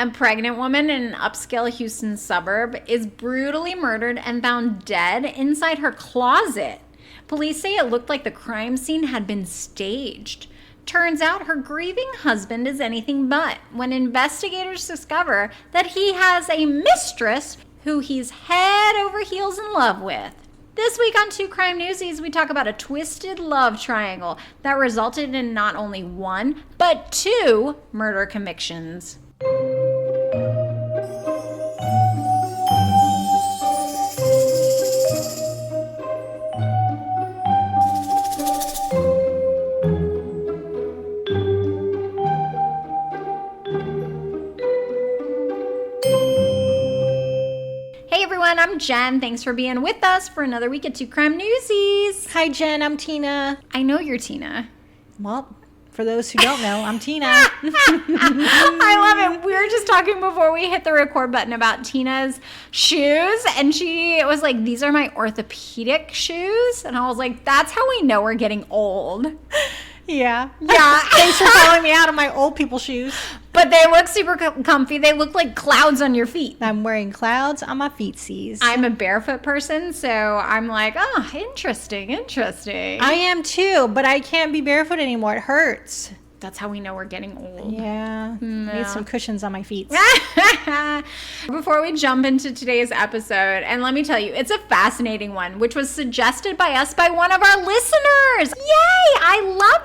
A pregnant woman in an upscale Houston suburb is brutally murdered and found dead inside her closet. Police say it looked like the crime scene had been staged. Turns out her grieving husband is anything but when investigators discover that he has a mistress who he's head over heels in love with. This week on Two Crime Newsies, we talk about a twisted love triangle that resulted in not only one, but two murder convictions. Hey everyone, I'm Jen. Thanks for being with us for another week at Two Crime Newsies. Hi Jen, I'm Tina. I know you're Tina. Well, for those who don't know, I'm Tina. I love it. We were just talking before we hit the record button about Tina's shoes, and she was like, these are my orthopedic shoes. And I was like, that's how we know we're getting old. Yeah. Yeah. Thanks for calling me out of my old people shoes. But they look super comfy. They look like clouds on your feet. I'm wearing clouds on my feetsies. I'm a barefoot person, so I'm like, oh, interesting. I am too, but I can't be barefoot anymore. It hurts. That's how we know we're getting old. Yeah. Need some cushions on my feet. Before we jump into today's episode, and let me tell you, it's a fascinating one, which was suggested by us by one of our listeners. Yay! I love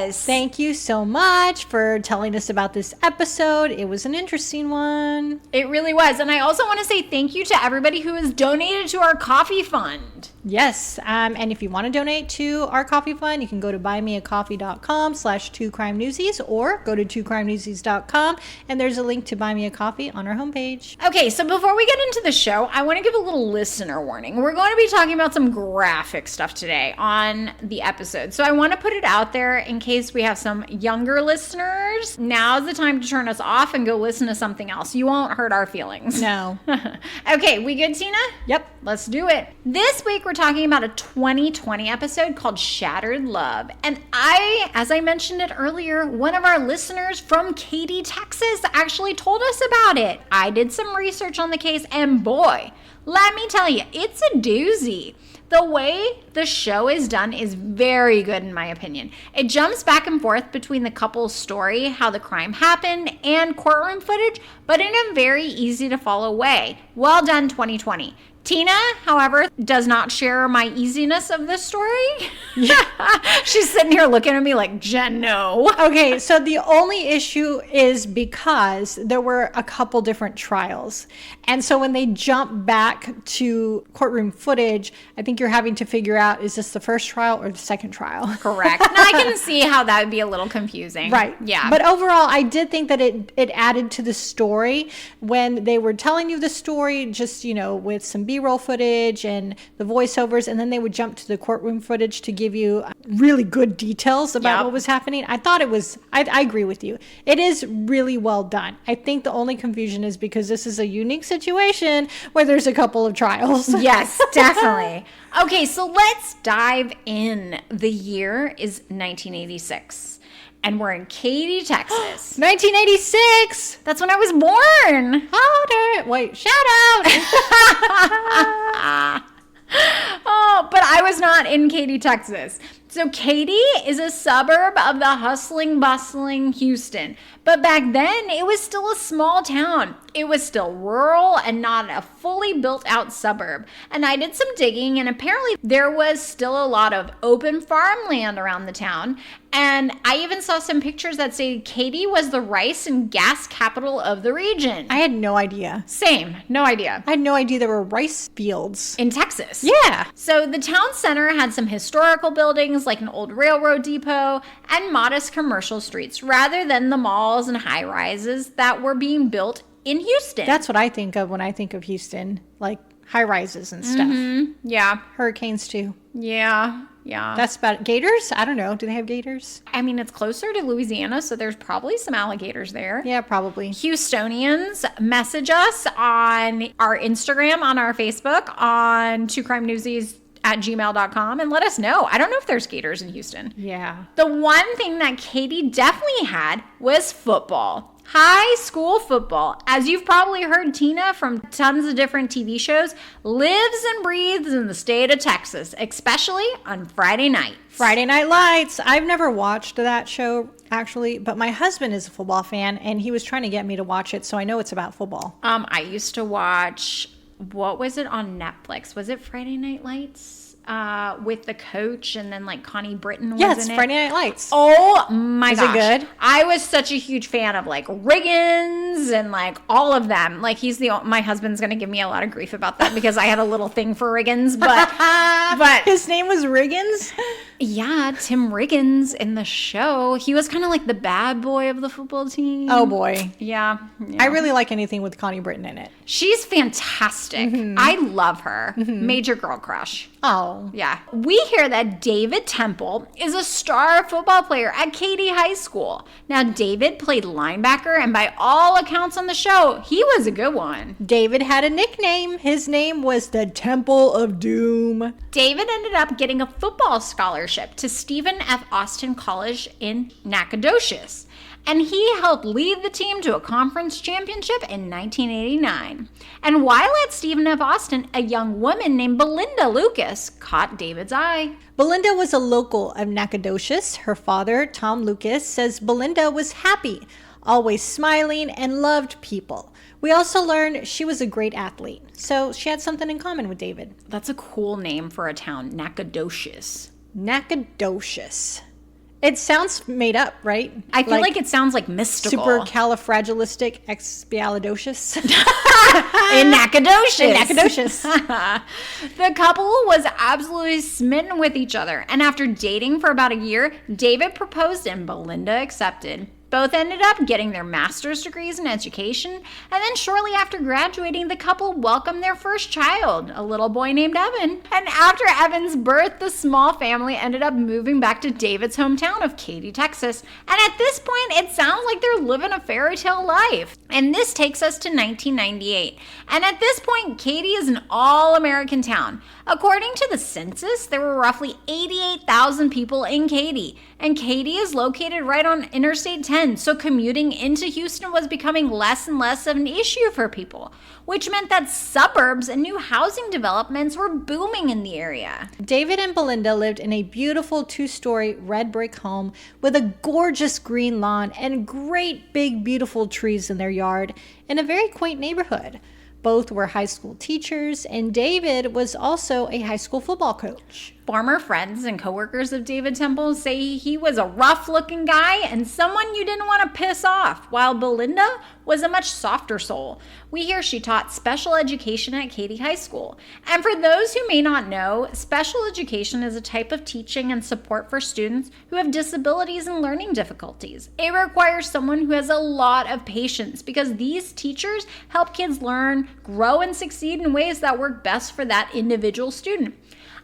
this. Thank you so much for telling us about this episode. It was an interesting one. It really was. And I also want to say thank you to everybody who has donated to our coffee fund. Yes. And if you want to donate to our coffee fund, you can go to buymeacoffee.com/2crimenewsies or go to twocrimenewsies.com, and there's a link to buy me a coffee on our homepage. Okay, so before we get into the show, I want to give a little listener warning. We're going to be talking about some graphic stuff today on the episode. So I want to put it out there in case we have some younger listeners. Now's the time to turn us off and go listen to something else. You won't hurt our feelings. No. Okay, we good, Tina? Yep. Let's do it. This week we're talking about a 2020 episode called Shattered Love. And as I mentioned it earlier, one of our listeners from Katy, Texas actually told us about it. I did some research on the case, and boy, let me tell you, it's a doozy. The way the show is done is very good in my opinion. It jumps back and forth between the couple's story, how the crime happened, and courtroom footage, but in a very easy to follow way. Well done, 2020. Tina, however, does not share my easiness of this story. Yeah. She's sitting here looking at me like, Jen, no. Okay, so the only issue is because there were a couple different trials. And so when they jump back to courtroom footage, I think you're having to figure out, is this the first trial or the second trial? Correct. Now I can see how that would be a little confusing. Right. Yeah. But overall, I did think that it added to the story when they were telling you the story, just, with some B-roll footage and the voiceovers, and then they would jump to the courtroom footage to give you really good details about what was happening. I thought it was, I agree with you. It is really well done. I think the only confusion is because this is a unique situation where there's a couple of trials. Yes, definitely. Okay, so let's dive in. The year is 1986. And we're in Katy, Texas. 1986! That's when I was born. Hotter. Wait, shout out! Oh, but I was not in Katy, Texas. So Katy is a suburb of the hustling, bustling Houston. But back then, it was still a small town. It was still rural and not a fully built out suburb. And I did some digging, and apparently there was still a lot of open farmland around the town. And I even saw some pictures that say Katy was the rice and gas capital of the region. I had no idea. Same, no idea. I had no idea there were rice fields. In Texas. Yeah. So the town center had some historical buildings like an old railroad depot and modest commercial streets rather than the malls and high rises that were being built in Houston. That's what I think of when I think of Houston, like high rises and stuff. Mm-hmm. Yeah. Hurricanes too. Yeah. That's about it. Gators? I don't know. Do they have gators? I mean, it's closer to Louisiana, so there's probably some alligators there. Yeah, probably. Houstonians, message us on our Instagram, on our Facebook, on twocrimenewsies@gmail.com, and let us know. I don't know if there's gators in Houston. Yeah. The one thing that Katy definitely had was football. High school football, as you've probably heard Tina from tons of different TV shows, lives and breathes in the state of Texas, especially on Friday night. Friday Night Lights. I've never watched that show, actually, but my husband is a football fan, and he was trying to get me to watch it, so I know it's about football. I used to watch, what was it on Netflix? Was it Friday Night Lights? With the coach and then like Connie Britton was in it. Friday Night Lights. Oh my gosh. Is it good? I was such a huge fan of like Riggins and like all of them. Like my husband's going to give me a lot of grief about that because I had a little thing for Riggins, but his name was Riggins? Yeah, Tim Riggins in the show. He was kind of like the bad boy of the football team. Oh boy. Yeah. I really like anything with Connie Britton in it. She's fantastic. I love her. Major girl crush. Oh. Yeah. We hear that David Temple is a star football player at Katy High School. Now, David played linebacker, and by all accounts on the show, he was a good one. David had a nickname. His name was the Temple of Doom. David ended up getting a football scholarship to Stephen F. Austin College in Nacogdoches, and he helped lead the team to a conference championship in 1989. And while at Stephen F. Austin, a young woman named Belinda Lucas caught David's eye. Belinda was a local of Nacogdoches. Her father, Tom Lucas, says Belinda was happy, always smiling, and loved people. We also learned she was a great athlete, so she had something in common with David. That's a cool name for a town, Nacogdoches. Nacogdoches. It sounds made up, right? I feel like it sounds like mystical. Supercalifragilisticexpialidocious. In Nacogdoches. In Nacogdoches. The couple was absolutely smitten with each other, and after dating for about a year, David proposed and Belinda accepted. Both ended up getting their master's degrees in education, and then shortly after graduating, the couple welcomed their first child, a little boy named Evan. And after Evan's birth, the small family ended up moving back to David's hometown of Katy, Texas. And at this point, it sounds like they're living a fairy tale life. And this takes us to 1998. And at this point, Katy is an all-American town. According to the census, there were roughly 88,000 people in Katy, and Katy is located right on Interstate 10, so commuting into Houston was becoming less and less of an issue for people, which meant that suburbs and new housing developments were booming in the area. David and Belinda lived in a beautiful 2-story red brick home with a gorgeous green lawn and great big beautiful trees in their yard in a very quaint neighborhood. Both were high school teachers, and David was also a high school football coach. Former friends and coworkers of David Temple say he was a rough-looking guy and someone you didn't want to piss off, while Belinda was a much softer soul. We hear she taught special education at Katy High School. And for those who may not know, special education is a type of teaching and support for students who have disabilities and learning difficulties. It requires someone who has a lot of patience because these teachers help kids learn, grow, and succeed in ways that work best for that individual student.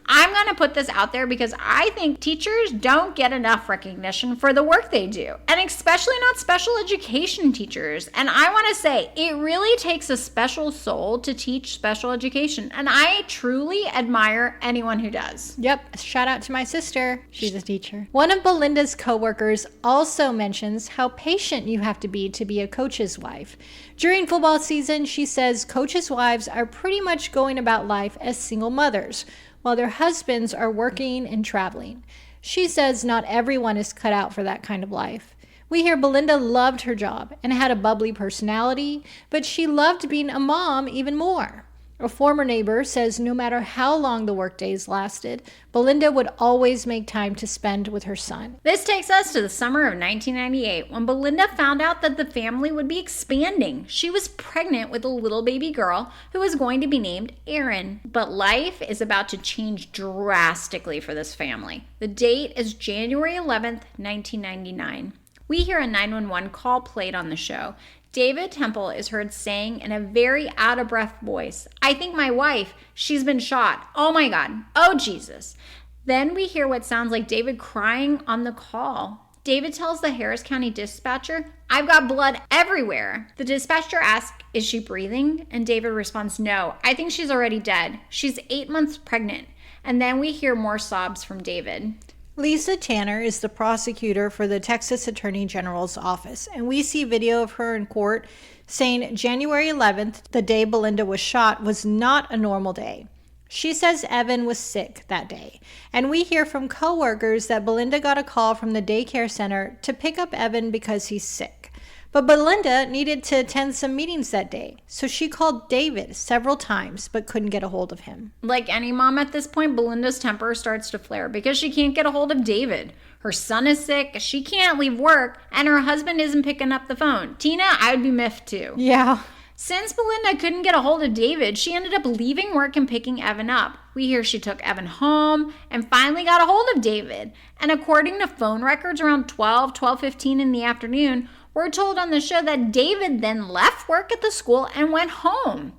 I'm going to put this out there because I think teachers don't get enough recognition for the work they do, and especially not special education teachers. And I want to say it really takes a special soul to teach special education, and I truly admire anyone who does. Yep, shout out to my sister. She's a teacher. One of Belinda's coworkers also mentions how patient you have to be a coach's wife. During football season, she says coaches' wives are pretty much going about life as single mothers, while their husbands are working and traveling. She says not everyone is cut out for that kind of life. We hear Belinda loved her job and had a bubbly personality, but she loved being a mom even more. A former neighbor says no matter how long the workdays lasted, Belinda would always make time to spend with her son. This takes us to the summer of 1998 when Belinda found out that the family would be expanding. She was pregnant with a little baby girl who was going to be named Erin. But life is about to change drastically for this family. The date is January 11th, 1999. We hear a 911 call played on the show. David Temple is heard saying in a very out-of-breath voice, "I think my wife, she's been shot. Oh my God. Oh Jesus." Then we hear what sounds like David crying on the call. David tells the Harris County dispatcher, "I've got blood everywhere." The dispatcher asks, "Is she breathing?" And David responds, "No, I think she's already dead. She's 8 months pregnant." And then we hear more sobs from David. Lisa Tanner is the prosecutor for the Texas Attorney General's office, and we see video of her in court saying January 11th, the day Belinda was shot, was not a normal day. She says Evan was sick that day, and we hear from coworkers that Belinda got a call from the daycare center to pick up Evan because he's sick. But Belinda needed to attend some meetings that day, so she called David several times but couldn't get a hold of him. Like any mom at this point, Belinda's temper starts to flare because she can't get a hold of David. Her son is sick, she can't leave work, and her husband isn't picking up the phone. Tina, I would be miffed too. Yeah. Since Belinda couldn't get a hold of David, she ended up leaving work and picking Evan up. We hear she took Evan home and finally got a hold of David. And according to phone records around 12:15 in the afternoon, we're told on the show that David then left work at the school and went home.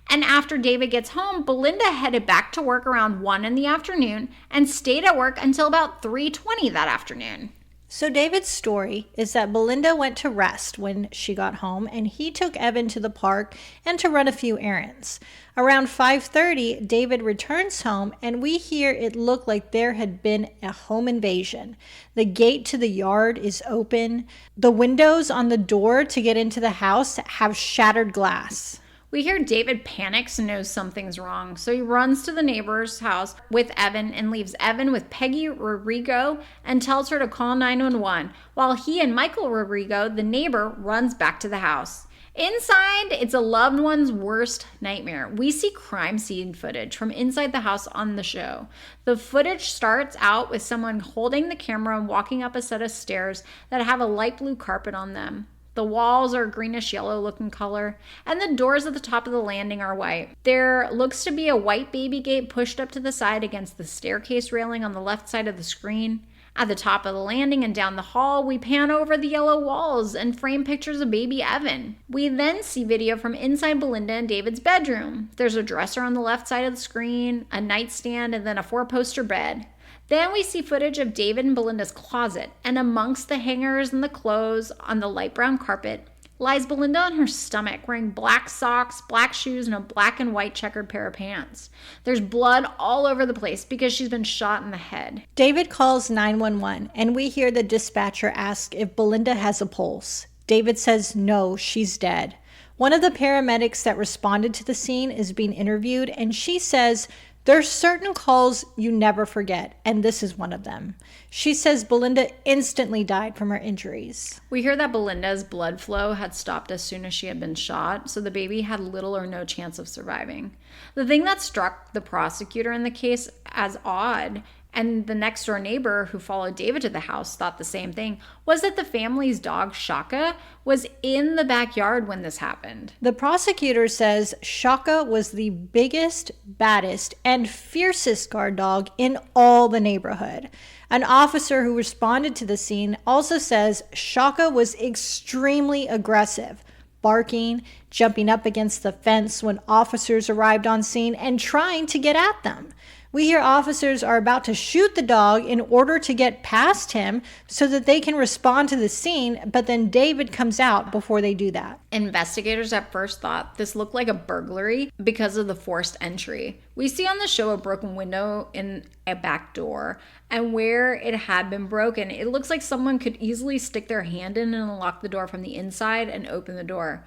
And after David gets home, Belinda headed back to work around 1 in the afternoon and stayed at work until about 3:20 that afternoon. So David's story is that Belinda went to rest when she got home, and he took Evan to the park and to run a few errands. Around 5:30, David returns home, and we hear it looked like there had been a home invasion. The gate to the yard is open. The windows on the door to get into the house have shattered glass. We hear David panics and knows something's wrong, so he runs to the neighbor's house with Evan and leaves Evan with Peggy Rodrigo and tells her to call 911, while he and Michael Rodrigo, the neighbor, runs back to the house. Inside, it's a loved one's worst nightmare. We see crime scene footage from inside the house on the show. The footage starts out with someone holding the camera and walking up a set of stairs that have a light blue carpet on them. The walls are greenish yellow looking color, and the doors at the top of the landing are white. There looks to be a white baby gate pushed up to the side against the staircase railing on the left side of the screen. At the top of the landing and down the hall, we pan over the yellow walls and frame pictures of baby Evan. We then see video from inside Belinda and David's bedroom. There's a dresser on the left side of the screen, a nightstand, and then a 4-poster bed. Then we see footage of David and Belinda's closet, and amongst the hangers and the clothes on the light brown carpet lies Belinda on her stomach, wearing black socks, black shoes, and a black and white checkered pair of pants. There's blood all over the place because she's been shot in the head. David calls 911, and we hear the dispatcher ask if Belinda has a pulse. David says no, she's dead. One of the paramedics that responded to the scene is being interviewed, and she says, "There's certain calls you never forget, and this is one of them." She says Belinda instantly died from her injuries. We hear that Belinda's blood flow had stopped as soon as she had been shot, so the baby had little or no chance of surviving. The thing that struck the prosecutor in the case as odd, and the next door neighbor who followed David to the house thought the same thing, was that the family's dog, Shaka, was in the backyard when this happened. The prosecutor says Shaka was the biggest, baddest, and fiercest guard dog in all the neighborhood. An officer who responded to the scene also says Shaka was extremely aggressive, barking, jumping up against the fence when officers arrived on scene, and trying to get at them. We hear officers are about to shoot the dog in order to get past him so that they can respond to the scene, but then David comes out before they do that. Investigators at first thought this looked like a burglary because of the forced entry. We see on the show a broken window in a back door, and where it had been broken, it looks like someone could easily stick their hand in and unlock the door from the inside and open the door.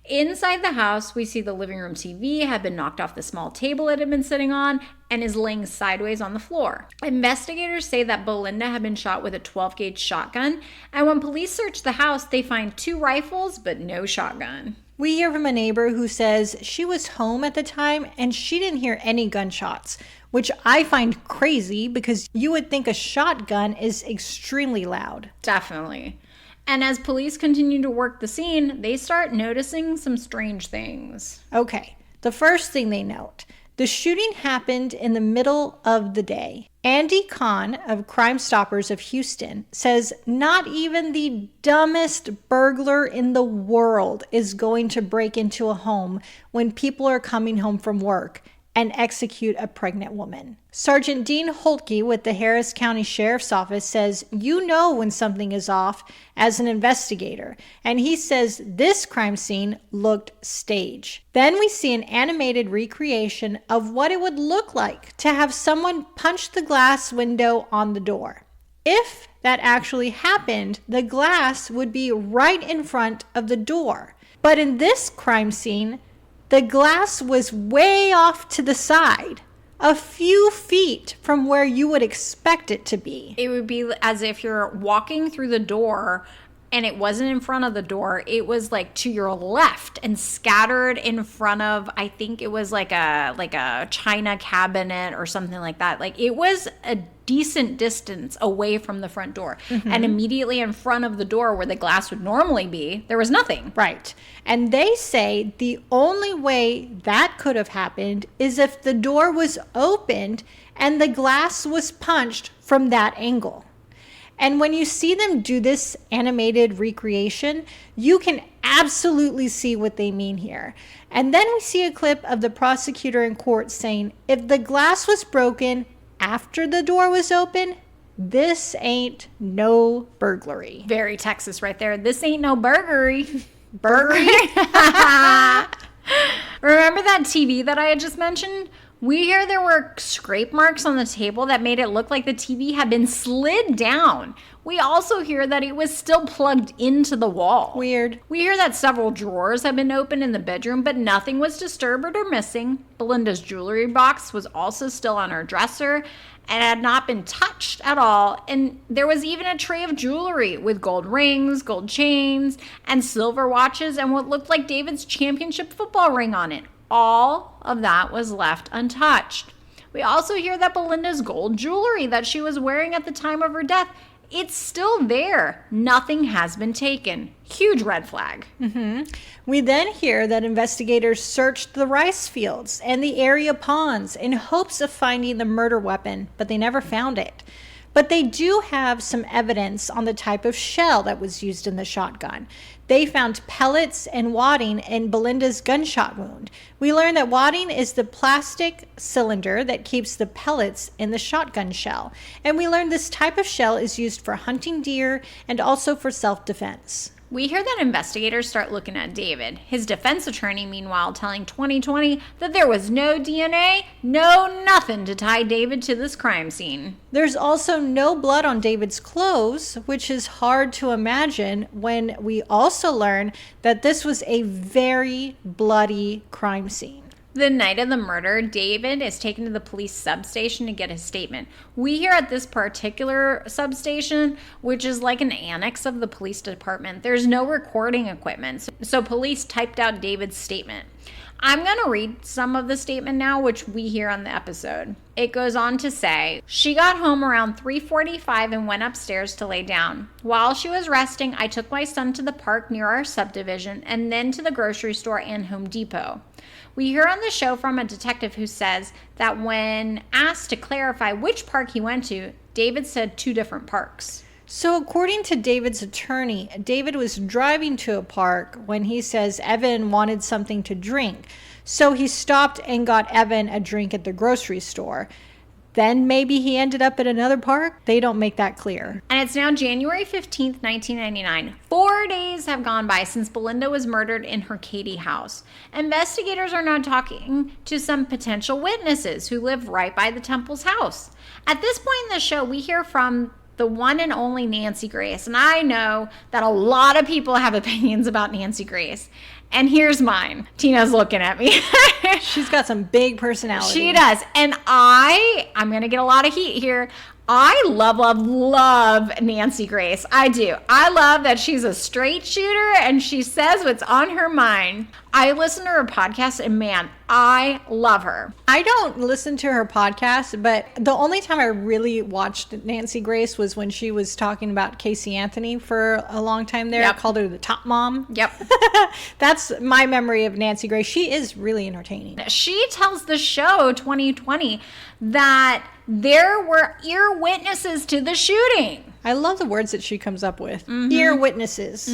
Inside the house, we see the living room TV had been knocked off the small table it had been sitting on and is laying sideways on the floor. Investigators say that Belinda had been shot with a 12-gauge shotgun, and when police search the house, they find 2 rifles but no shotgun. We hear from a neighbor who says she was home at the time and she didn't hear any gunshots, which I find crazy because you would think a shotgun is extremely loud. Definitely. And as police continue to work the scene, they start noticing some strange things. Okay, the first thing they note, the shooting happened in the middle of the day. Andy Kahn of Crime Stoppers of Houston says not even the dumbest burglar in the world is going to break into a home when people are coming home from work and execute a pregnant woman. Sergeant Dean Holtke with the Harris County Sheriff's Office says you know when something is off as an investigator, and he says this crime scene looked staged. Then we see an animated recreation of what it would look like to have someone punch the glass window on the door. If that actually happened, the glass would be right in front of the door. But in this crime scene, the glass was way off to the side, a few feet from where you would expect it to be. It would be as if you're walking through the door and it wasn't in front of the door. It was like to your left and scattered in front of, I think it was like a china cabinet or something like that. Like it was a decent distance away from the front door. And immediately in front of the door where the glass would normally be, there was nothing. Right. And they say the only way that could have happened is if the door was opened and the glass was punched from that angle. And when you see them do this animated recreation, you can absolutely see what they mean here. And then we see a clip of the prosecutor in court saying, if the glass was broken after the door was open, this ain't no burglary. Very Texas right there. This ain't no burglary. Burglary? Remember that TV that I had just mentioned? We hear there were scrape marks on the table that made it look like the TV had been slid down. We also hear that it was still plugged into the wall. Weird. We hear that several drawers had been opened in the bedroom, but nothing was disturbed or missing. Belinda's jewelry box was also still on her dresser and had not been touched at all. And there was even a tray of jewelry with gold rings, gold chains, and silver watches, and what looked like David's championship football ring on it. All of that was left untouched. We also hear that Belinda's gold jewelry that she was wearing at the time of her death, it's still there. Nothing has been taken. Huge red flag. We then hear that investigators searched the rice fields and the area ponds in hopes of finding the murder weapon, but they never found it. But they do have some evidence on the type of shell that was used in the shotgun. They found pellets and wadding in Belinda's gunshot wound. We learned that wadding is the plastic cylinder that keeps the pellets in the shotgun shell. And we learned this type of shell is used for hunting deer and also for self-defense. We hear that investigators start looking at David. His defense attorney, meanwhile, telling 2020 that there was no DNA, nothing to tie David to this crime scene. There's also no blood on David's clothes, which is hard to imagine when we also learn that this was a very bloody crime scene. The night of the murder, David is taken to the police substation to get his statement. We hear at this particular substation, which is like an annex of the police department, there's no recording equipment. So police typed out David's statement. I'm going to read some of the statement now, which we hear on the episode. It goes on to say, she got home around 3:45 and went upstairs to lay down. While she was resting, I took my son to the park near our subdivision and then to the grocery store and Home Depot. We hear on the show from a detective who says that when asked to clarify which park he went to, David said 2 different parks. So according to David's attorney, David was driving to a park when he says Evan wanted something to drink. So he stopped and got Evan a drink at the grocery store. Then maybe he ended up at another park? They don't make that clear. And it's now January 15th, 1999. 4 days have gone by since Belinda was murdered in her Katy house. Investigators are now talking to some potential witnesses who live right by the Temple's house. At this point in the show, we hear from the one and only Nancy Grace. And I know that a lot of people have opinions about Nancy Grace. And here's mine. Tina's looking at me. She's got some big personality. She does. And I'm going to get a lot of heat here. I love Nancy Grace. I do. I love that she's a straight shooter and she says what's on her mind. I listen to her podcast and man, I love her. I don't listen to her podcast, but the only time I really watched Nancy Grace was when she was talking about Casey Anthony for a long time there. Yep. I called her the top mom. Yep. That's my memory of Nancy Grace. She is really entertaining. She tells the show 2020 that there were ear witnesses to the shooting. I love the words that she comes up with. Ear witnesses.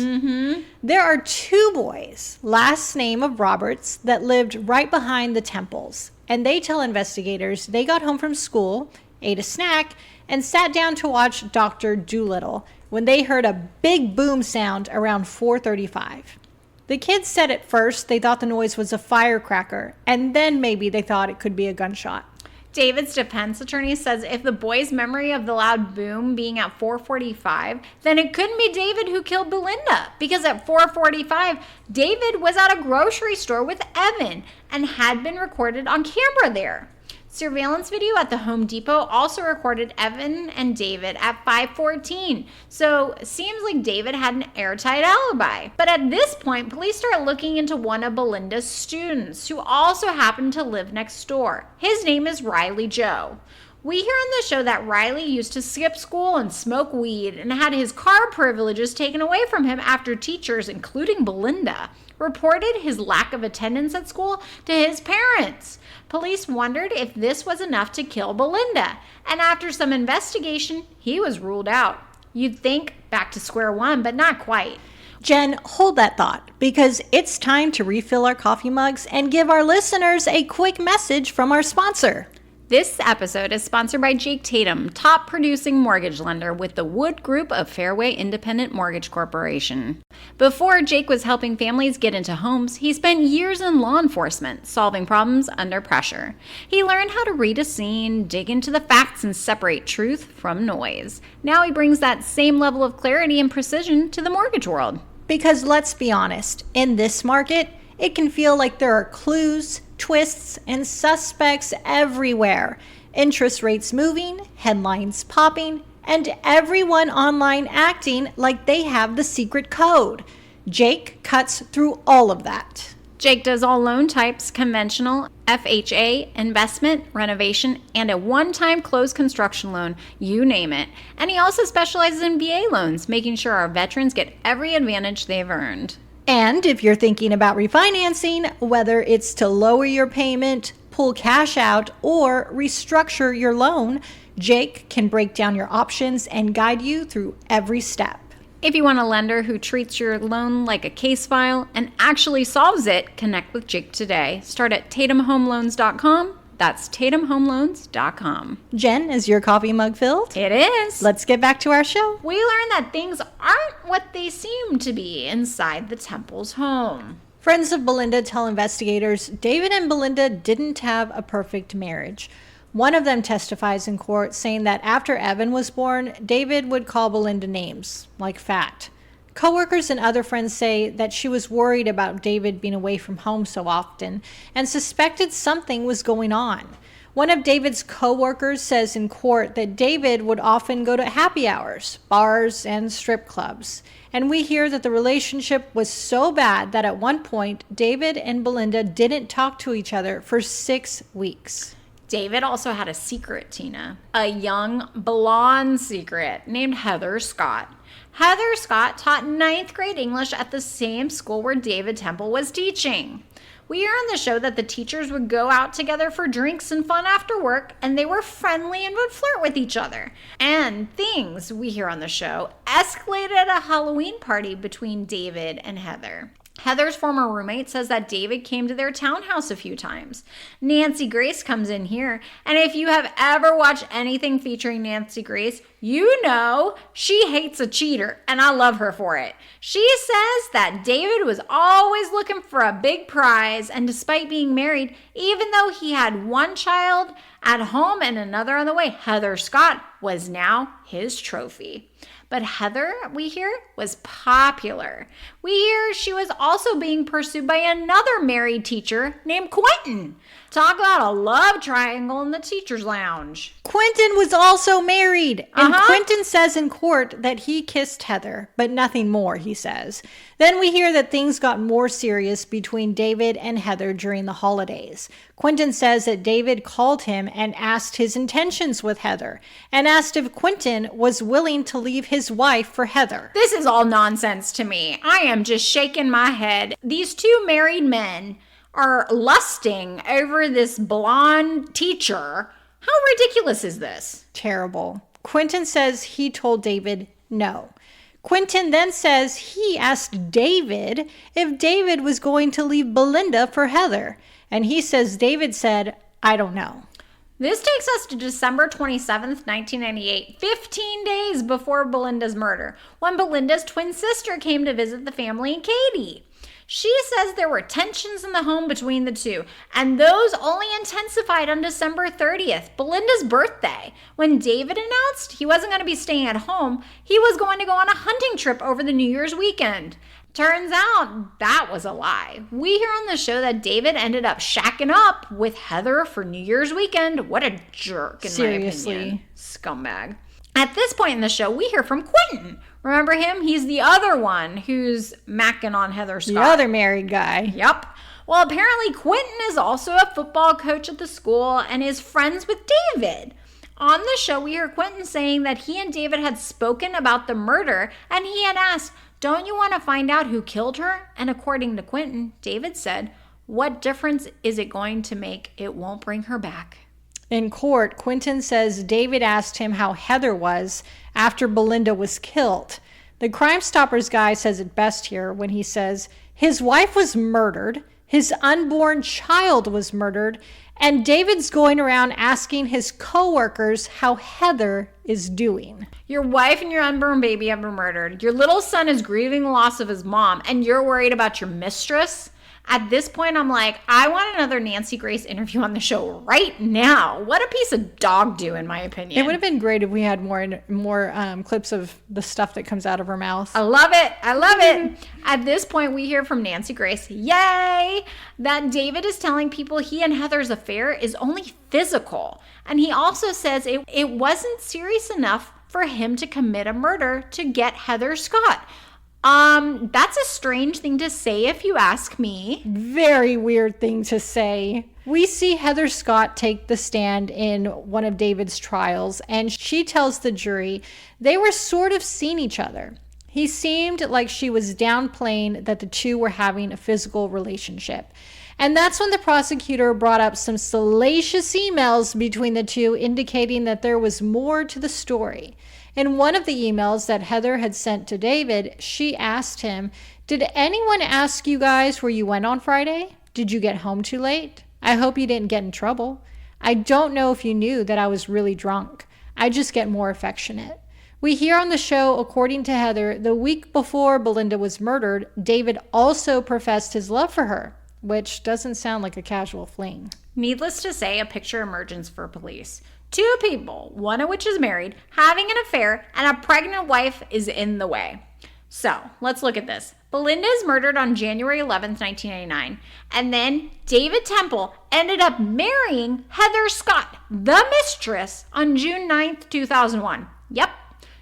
There are 2 boys, last name of Roberts, that lived right behind the Temples. And they tell investigators they got home from school, ate a snack, and sat down to watch Dr. Dolittle when they heard a big boom sound around 4:35. The kids said at first they thought the noise was a firecracker, and then maybe they thought it could be a gunshot. David's defense attorney says if the boy's memory of the loud boom being at 4:45, then it couldn't be David who killed Belinda, because at 4:45, David was at a grocery store with Evan and had been recorded on camera there. Surveillance video at the Home Depot also recorded Evan and David at 5:14, so it seems like David had an airtight alibi. But at this point, police start looking into one of Belinda's students, who also happened to live next door. His name is Riley Joe. We hear on the show that Riley used to skip school and smoke weed and had his car privileges taken away from him after teachers, including Belinda, reported his lack of attendance at school to his parents. Police wondered if this was enough to kill Belinda, and after some investigation, he was ruled out. You'd think back to square one, but not quite. Jen, hold that thought, because it's time to refill our coffee mugs and give our listeners a quick message from our sponsor. This episode is sponsored by Jake Tatum, top producing mortgage lender with the Wood Group of Fairway Independent Mortgage Corporation. Before Jake was helping families get into homes, he spent years in law enforcement, solving problems under pressure. He learned how to read a scene, dig into the facts, and separate truth from noise. Now he brings that same level of clarity and precision to the mortgage world. Because let's be honest, in this market, it can feel like there are clues, twists, and suspects everywhere. Interest rates moving, headlines popping, and everyone online acting like they have the secret code. Jake cuts through all of that. Jake does all loan types: conventional, FHA, investment, renovation, and a one-time closed construction loan, you name it. And he also specializes in VA loans, making sure our veterans get every advantage they've earned. And if you're thinking about refinancing, whether it's to lower your payment, pull cash out, or restructure your loan, Jake can break down your options and guide you through every step. If you want a lender who treats your loan like a case file and actually solves it, connect with Jake today. Start at TatumHomeLoans.com. That's TatumHomeLoans.com. Jen, is your coffee mug filled? It is. Let's get back to our show. We learned that things aren't what they seem to be inside the Temple's home. Friends of Belinda tell investigators David and Belinda didn't have a perfect marriage. One of them testifies in court saying that after Evan was born, David would call Belinda names, like fat. Coworkers and other friends say that she was worried about David being away from home so often and suspected something was going on. One of David's coworkers says in court that David would often go to happy hours, bars, and strip clubs. And we hear that the relationship was so bad that at one point, David and Belinda didn't talk to each other for 6 weeks. David also had a secret, Tina. A young blonde secret named Heather Scott. Heather Scott taught 9th grade English at the same school where David Temple was teaching. We hear on the show that the teachers would go out together for drinks and fun after work, and they were friendly and would flirt with each other. And things, we hear on the show, escalated at a Halloween party between David and Heather. Heather's former roommate says that David came to their townhouse a few times. Nancy Grace comes in here, and if you have ever watched anything featuring Nancy Grace, you know she hates a cheater, and I love her for it. She says that David was always looking for a big prize, and despite being married, even though he had one child at home and another on the way, Heather Scott was now his trophy. But Heather, we hear, was popular. We hear she was also being pursued by another married teacher named Quentin. Talk about a love triangle in the teacher's lounge. Quentin was also married. And Quentin says in court that he kissed Heather, but nothing more, he says. Then we hear that things got more serious between David and Heather during the holidays. Quentin says that David called him and asked his intentions with Heather, and asked if Quentin was willing to leave his wife for Heather. This is all nonsense to me. I am just shaking my head. These two married men are lusting over this blonde teacher. How ridiculous is this? Terrible. Quentin says he told David no. Quentin then says he asked David if David was going to leave Belinda for Heather. And he says David said, I don't know. This takes us to December 27th, 1998, 15 days before Belinda's murder, when Belinda's twin sister came to visit the family in Katy. She says there were tensions in the home between the two, and those only intensified on December 30th, Belinda's birthday, when David announced he wasn't going to be staying at home. He was going to go on a hunting trip over the New Year's weekend. Turns out that was a lie. We hear on the show that David ended up shacking up with Heather for New Year's weekend. What a jerk, in my opinion. Scumbag. At this point in the show, we hear from Quentin. Remember him? He's the other one who's macking on Heather Scott. The other married guy. Yep. Well, apparently Quentin is also a football coach at the school and is friends with David. On the show, we hear Quentin saying that he and David had spoken about the murder, and he had asked, "Don't you want to find out who killed her?" And according to Quentin, David said, "What difference is it going to make? It won't bring her back." In court, Quentin says David asked him how Heather was after Belinda was killed. The Crime Stoppers guy says it best here when he says his wife was murdered, his unborn child was murdered, and David's going around asking his coworkers how Heather is doing. Your wife and your unborn baby have been murdered. Your little son is grieving the loss of his mom, and you're worried about your mistress? At this point, I'm like, I want another Nancy Grace interview on the show right now. What a piece of dog do, in my opinion. It would have been great if we had more clips of the stuff that comes out of her mouth. I love it. I love it. At this point, we hear from Nancy Grace, yay, that David is telling people he and Heather's affair is only physical. And he also says it wasn't serious enough for him to commit a murder to get Heather Scott. That's a strange thing to say if you ask me. Very weird thing to say. We see Heather Scott take the stand in one of David's trials, and she tells the jury they were sort of seeing each other. He seemed like she was downplaying that the two were having a physical relationship. And that's when the prosecutor brought up some salacious emails between the two, indicating that there was more to the story. In one of the emails that Heather had sent to David, she asked him, "Did anyone ask you guys where you went on Friday? Did you get home too late? I hope you didn't get in trouble. I don't know if you knew that I was really drunk. I just get more affectionate." We hear on the show, according to Heather, the week before Belinda was murdered, David also professed his love for her, which doesn't sound like a casual fling. Needless to say, a picture emerges for police. Two people, one of which is married, having an affair, and a pregnant wife is in the way. So, let's look at this. Belinda is murdered on January 11th, 1999, and then David Temple ended up marrying Heather Scott, the mistress, on June 9th, 2001. Yep,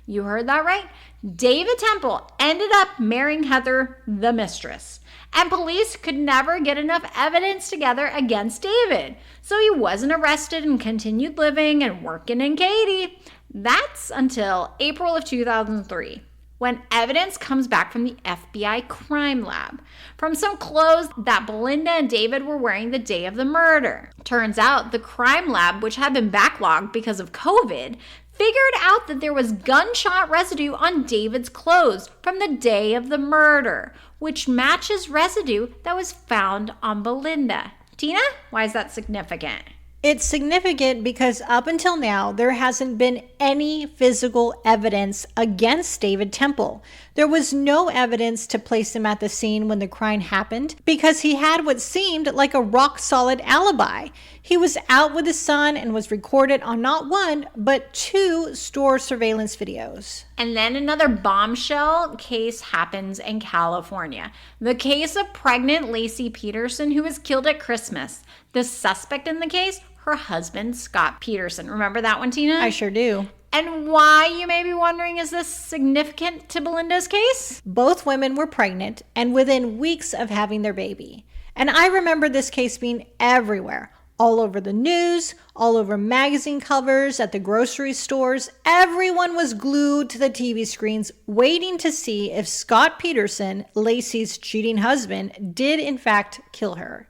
you heard that right. David Temple ended up marrying Heather, the mistress. And police could never get enough evidence together against David. So he wasn't arrested and continued living and working in Katy. That's until April of 2003, when evidence comes back from the FBI crime lab from some clothes that Belinda and David were wearing the day of the murder. Turns out the crime lab, which had been backlogged because of COVID, figured out that there was gunshot residue on David's clothes from the day of the murder, which matches residue that was found on Belinda. Tina, why is that significant? It's significant because up until now, there hasn't been any physical evidence against David Temple. There was no evidence to place him at the scene when the crime happened because he had what seemed like a rock-solid alibi. He was out with his son and was recorded on not one, but two store surveillance videos. And then another bombshell case happens in California. The case of pregnant Lacey Peterson, who was killed at Christmas. The suspect in the case, her husband, Scott Peterson. Remember that one, Tina? I sure do. And why, you may be wondering, is this significant to Belinda's case? Both women were pregnant and within weeks of having their baby. And I remember this case being everywhere. All over the news, all over magazine covers, at the grocery stores. Everyone was glued to the TV screens waiting to see if Scott Peterson, Lacey's cheating husband, did in fact kill her.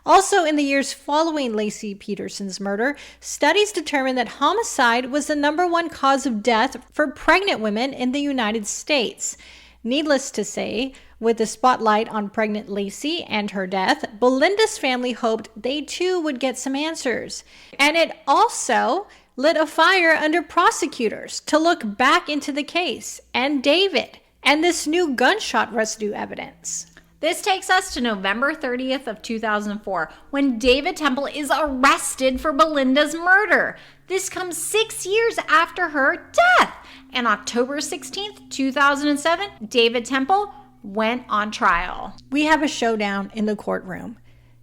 Also, in the years following Lacey Peterson's murder, studies determined that homicide was the #1 cause of death for pregnant women in the United States. Needless to say, with the spotlight on pregnant Lacey and her death, Belinda's family hoped they too would get some answers. And it also lit a fire under prosecutors to look back into the case and David and this new gunshot residue evidence. This takes us to November 30th of 2004, when David Temple is arrested for Belinda's murder. This comes 6 years after her death. And October 16th, 2007, David Temple went on trial. We have a showdown in the courtroom.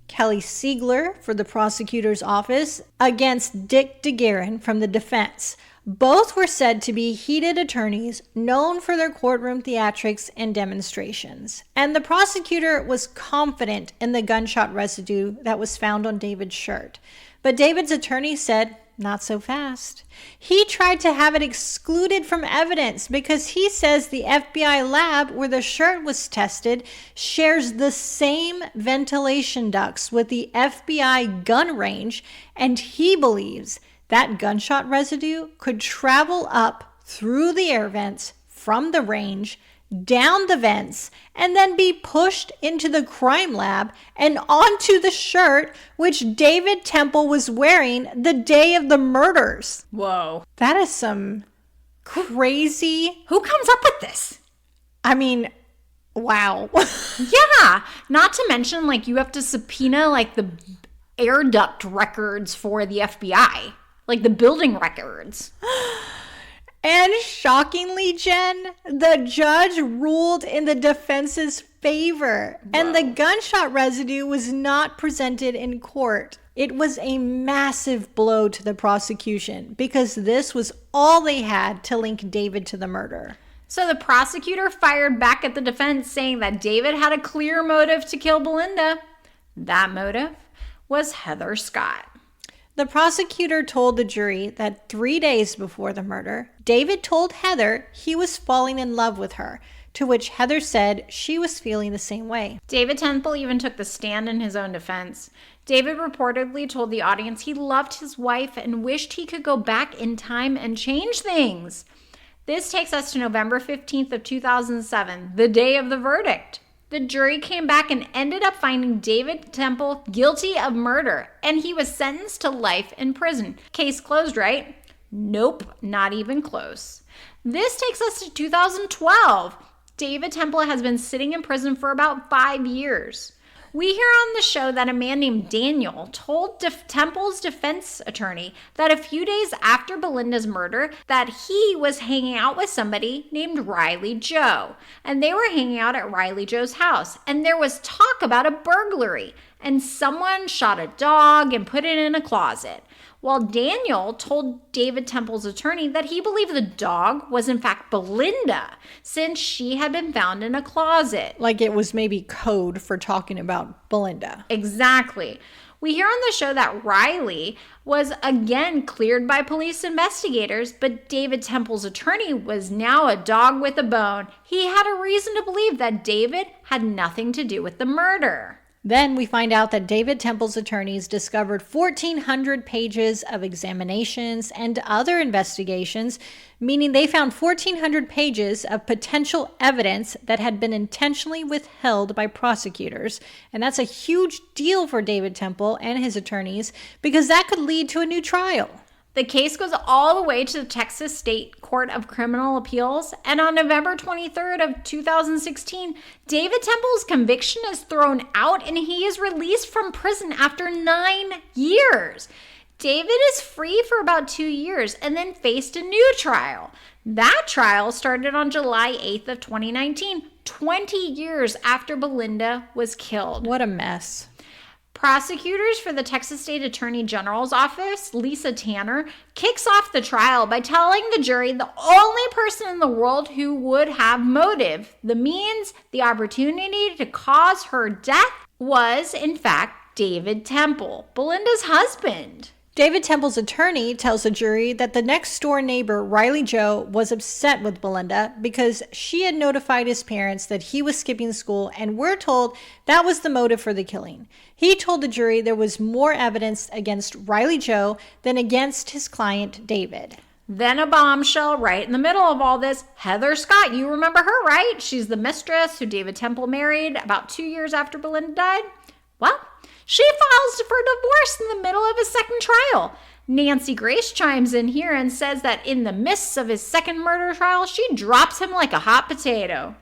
Kelly Siegler for the prosecutor's office against Dick DeGuerin from the defense. Both were said to be heated attorneys known for their courtroom theatrics and demonstrations. And the prosecutor was confident in the gunshot residue that was found on David's shirt. But David's attorney said, not so fast. He tried to have it excluded from evidence because he says the FBI lab where the shirt was tested shares the same ventilation ducts with the FBI gun range, and he believes that gunshot residue could travel up through the air vents from the range, down the vents, and then be pushed into the crime lab and onto the shirt which David Temple was wearing the day of the murders. Whoa. That is some crazy... Who comes up with this? I mean, wow. Yeah. Not to mention, like, you have to subpoena, like, the air duct records for the FBI. Like, the building records. And shockingly, Jen, the judge ruled in the defense's favor. Whoa. And the gunshot residue was not presented in court. It was a massive blow to the prosecution because this was all they had to link David to the murder. So the prosecutor fired back at the defense saying that David had a clear motive to kill Belinda. That motive was Heather Scott. The prosecutor told the jury that 3 days before the murder, David told Heather he was falling in love with her, to which Heather said she was feeling the same way. David Temple even took the stand in his own defense. David reportedly told the audience he loved his wife and wished he could go back in time and change things. This takes us to November 15th of 2007, the day of the verdict. The jury came back and ended up finding David Temple guilty of murder, and he was sentenced to life in prison. Case closed, right? Nope, not even close. This takes us to 2012. David Temple has been sitting in prison for about 5 years. We hear on the show that a man named Daniel told Temple's defense attorney that a few days after Belinda's murder that he was hanging out with somebody named Riley Joe. And they were hanging out at Riley Joe's house. And there was talk about a burglary. And someone shot a dog and put it in a closet. While Daniel told David Temple's attorney that he believed the dog was in fact Belinda, since she had been found in a closet. Like it was maybe code for talking about Belinda. Exactly. We hear on the show that Riley was again cleared by police investigators, but David Temple's attorney was now a dog with a bone. He had a reason to believe that David had nothing to do with the murder. Then we find out that David Temple's attorneys discovered 1,400 pages of examinations and other investigations, meaning they found 1,400 pages of potential evidence that had been intentionally withheld by prosecutors. And that's a huge deal for David Temple and his attorneys because that could lead to a new trial. The case goes all the way to the Texas State Court of Criminal Appeals, and on November 23rd of 2016, David Temple's conviction is thrown out and he is released from prison after 9 years. David is free for about 2 years and then faced a new trial. That trial started on July 8th of 2019, 20 years after Belinda was killed. What a mess. Prosecutors for the Texas State Attorney General's office, Lisa Tanner, kicks off the trial by telling the jury the only person in the world who would have motive, the means, the opportunity to cause her death, was, in fact, David Temple, Belinda's husband. David Temple's attorney tells the jury that the next door neighbor, Riley Joe, was upset with Belinda because she had notified his parents that he was skipping school, and we're told that was the motive for the killing. He told the jury there was more evidence against Riley Joe than against his client, David. Then a bombshell right in the middle of all this. Heather Scott, you remember her, right? She's the mistress who David Temple married about 2 years after Belinda died. Well, she files for divorce in the middle of his second trial. Nancy Grace chimes in here and says that in the midst of his second murder trial, she drops him like a hot potato.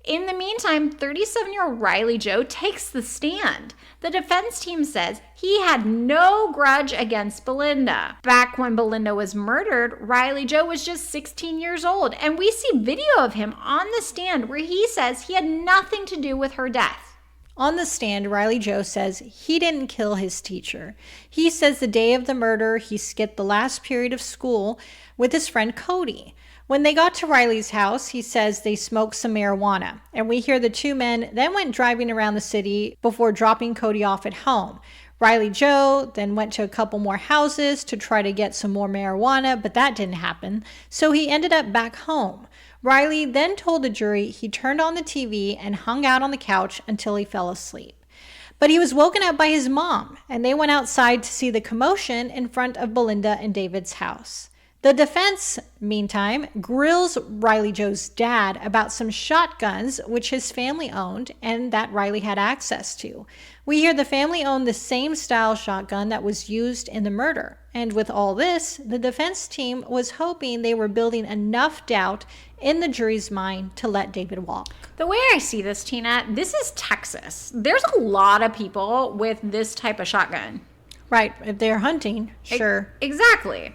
In the meantime, 37-year-old Riley Joe takes the stand. The defense team says he had no grudge against Belinda. Back when Belinda was murdered, Riley Joe was just 16 years old, and we see video of him on the stand where he says he had nothing to do with her death. On the stand, Riley Joe says he didn't kill his teacher. He says the day of the murder, he skipped the last period of school with his friend Cody. When they got to Riley's house, he says they smoked some marijuana, and we hear the two men then went driving around the city before dropping Cody off at home. Riley Joe then went to a couple more houses to try to get some more marijuana, but that didn't happen, so he ended up back home. Riley then told the jury he turned on the TV and hung out on the couch until he fell asleep. But he was woken up by his mom, and they went outside to see the commotion in front of Belinda and David's house. The defense, meantime, grills Riley Joe's dad about some shotguns which his family owned and that Riley had access to. We hear the family owned the same style shotgun that was used in the murder. And with all this, the defense team was hoping they were building enough doubt in the jury's mind to let David walk. The way I see this, Tina, this is Texas. There's a lot of people with this type of shotgun. Right, if they're hunting, sure. Exactly.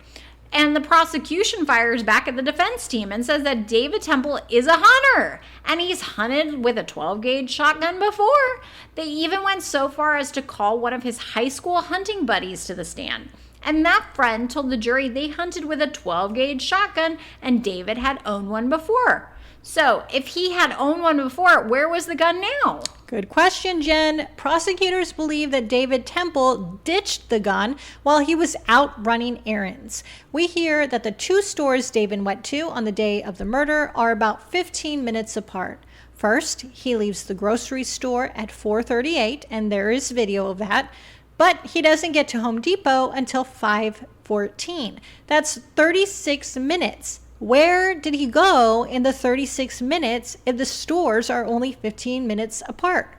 And the prosecution fires back at the defense team and says that David Temple is a hunter and he's hunted with a 12-gauge shotgun before. They even went so far as to call one of his high school hunting buddies to the stand. And that friend told the jury they hunted with a 12-gauge shotgun and David had owned one before. So if he had owned one before, where was the gun now? Good question, Jen. Prosecutors believe that David Temple ditched the gun while he was out running errands. We hear that the two stores David went to on the day of the murder are about 15 minutes apart. First, he leaves the grocery store at 4:38, and there is video of that. But he doesn't get to Home Depot until 5:14. That's 36 minutes. Where did he go in the 36 minutes if the stores are only 15 minutes apart?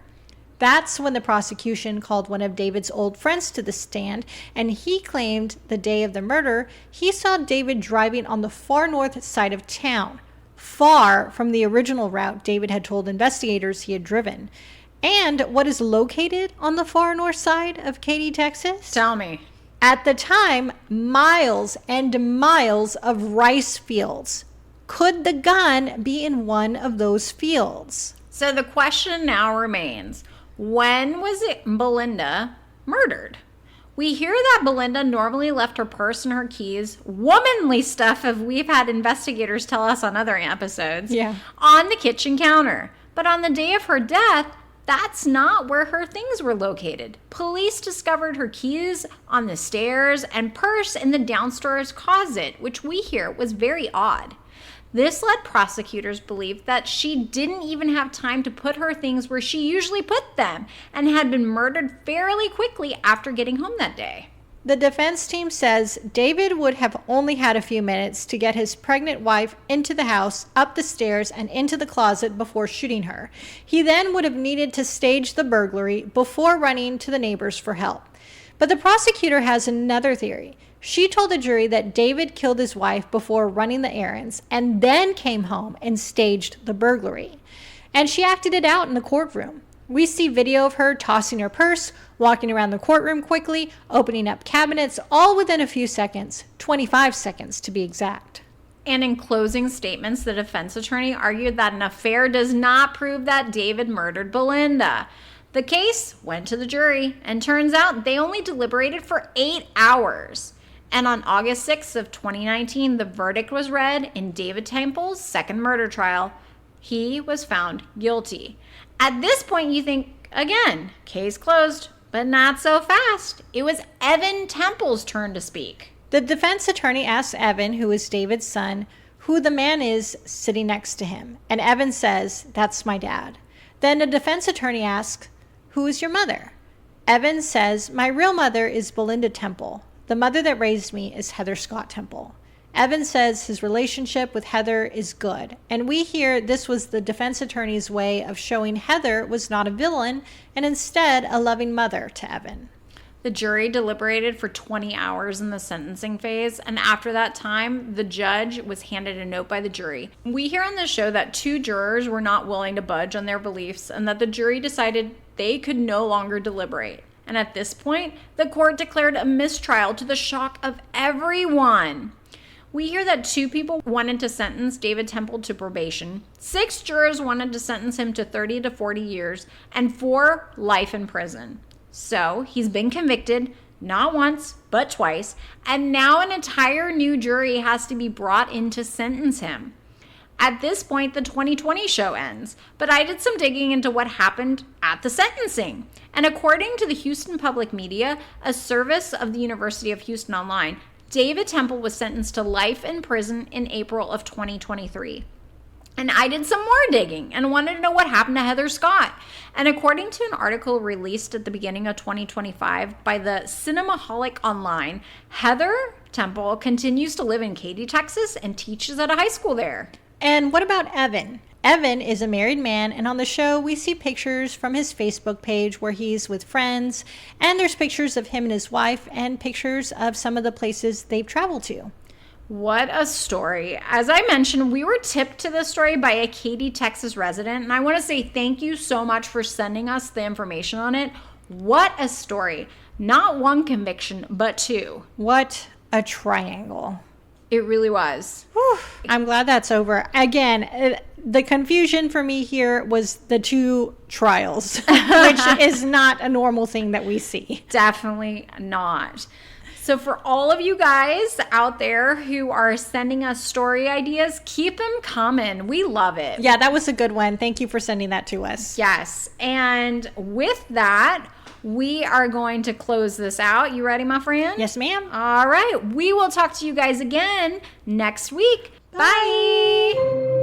That's when the prosecution called one of David's old friends to the stand, and he claimed the day of the murder, he saw David driving on the far north side of town, far from the original route David had told investigators he had driven. And what is located on the far north side of Katy, Texas? Tell me. At the time, miles and miles of rice fields. Could the gun be in one of those fields? So the question now remains, when was Belinda murdered? We hear that Belinda normally left her purse and her keys, womanly stuff if we've had investigators tell us on other episodes, on the kitchen counter. But on the day of her death, that's not where her things were located. Police discovered her keys on the stairs and purse in the downstairs closet, which we hear was very odd. This led prosecutors believe that she didn't even have time to put her things where she usually put them and had been murdered fairly quickly after getting home that day. The defense team says David would have only had a few minutes to get his pregnant wife into the house, up the stairs, and into the closet before shooting her. He then would have needed to stage the burglary before running to the neighbors for help. But the prosecutor has another theory. She told the jury that David killed his wife before running the errands and then came home and staged the burglary. And she acted it out in the courtroom. We see video of her tossing her purse, walking around the courtroom quickly, opening up cabinets, all within a few seconds, 25 seconds to be exact. And in closing statements, the defense attorney argued that an affair does not prove that David murdered Belinda. The case went to the jury, and turns out they only deliberated for 8 hours. And on August 6th of 2019, the verdict was read in David Temple's second murder trial. He was found guilty. At this point, you think, again, case closed, but not so fast. It was Evan Temple's turn to speak. The defense attorney asks Evan, who is David's son, who the man is sitting next to him. And Evan says, "That's my dad." Then the defense attorney asks, "Who is your mother?" Evan says, "My real mother is Belinda Temple. The mother that raised me is Heather Scott Temple." Evan says his relationship with Heather is good, and we hear this was the defense attorney's way of showing Heather was not a villain and instead a loving mother to Evan. The jury deliberated for 20 hours in the sentencing phase, and after that time, the judge was handed a note by the jury. We hear on the show that 2 jurors were not willing to budge on their beliefs, and that the jury decided they could no longer deliberate. And at this point, the court declared a mistrial to the shock of everyone. We hear that 2 people wanted to sentence David Temple to probation, 6 jurors wanted to sentence him to 30 to 40 years, and 4 life in prison. So he's been convicted, not once, but twice, and now an entire new jury has to be brought in to sentence him. At this point, the 2020 show ends, but I did some digging into what happened at the sentencing. And according to the Houston Public Media, a service of the University of Houston Online, David Temple was sentenced to life in prison in April of 2023. And I did some more digging and wanted to know what happened to Heather Scott. And according to an article released at the beginning of 2025 by the Cinemaholic Online, Heather Temple continues to live in Katy, Texas, and teaches at a high school there. And what about Evan? Evan is a married man, and on the show we see pictures from his Facebook page where he's with friends, and there's pictures of him and his wife and pictures of some of the places they've traveled to. What a story. As I mentioned, we were tipped to this story by a Katy, Texas resident, and I want to say thank you so much for sending us the information on it. What a story. Not 1 conviction, but 2. What a triangle. It really was. Whew. I'm glad that's over. Again, the confusion for me here was the 2 trials, which is not a normal thing that we see. Definitely not. So for all of you guys out there who are sending us story ideas, keep them coming. We love it. Yeah, that was a good one. Thank you for sending that to us. Yes. And with that, we are going to close this out. You ready, my friend? Yes, ma'am. All right. We will talk to you guys again next week. Bye.